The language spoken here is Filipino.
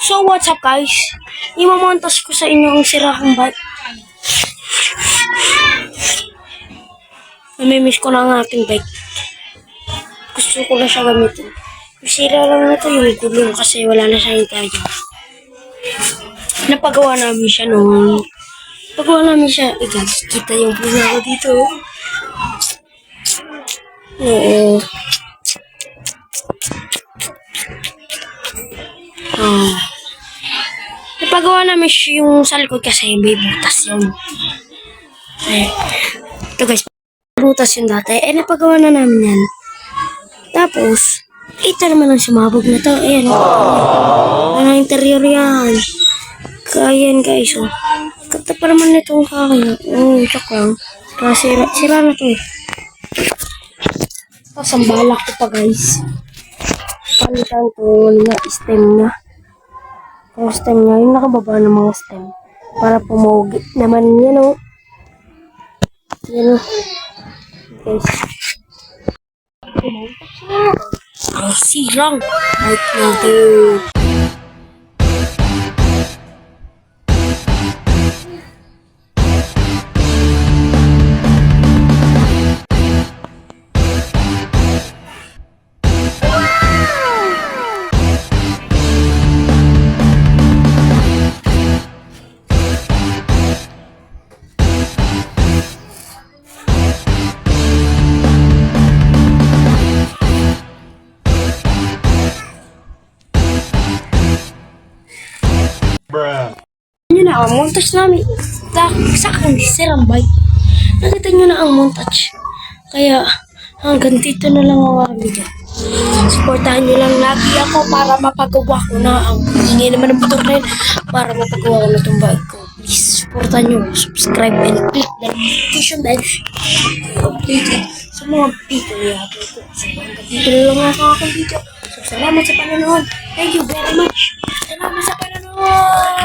So what's up guys? Imamontas ko sa inyo ang sira kong bike. Namimiss ko na ang aking bike. Gusto ko na siya gamitin. Yung sira lang na to yung gulong kasi wala na siya yung tayo. Napagawa namin siya nung... Pagawa namin siya. Guys, kita yung bunga ko dito. Oo. Napagawa namin siya yung sa likod kasi may butas yun. Ito guys, butas yun dati. Napagawa na namin yan. Tapos, ito naman ang sumabog na to. Ayan. Ang interior yan. Kaya yan guys, oh. Kata pa naman itong kakin. Tsak lang. Kasi sira na to. Tapos ang balak ko pa guys. Palitan to na stem na. Yung stem niya, yung nakababa ng mga stem. Para pumugi naman yan, oh. Yan, oh. Guys. Ang sirang. Bike natin. Yun na ang montage namin. Sa akin, sirang bike. Nakita nyo na ang montage. Kaya, hanggang dito na lang ang aking video. Supportahan nyo lang lagi ako para mapagawa ko na ang ingay naman ng motor na yun. Para mapagawa ko na itong bike ko. Please, supportahan nyo. Subscribe and click the notification bell. Updated sa mga video na i-upload ko. So, hanggang dito na lang ang aking video. So, salamat sa panonood. Thank you very much. Salamat sa panonood.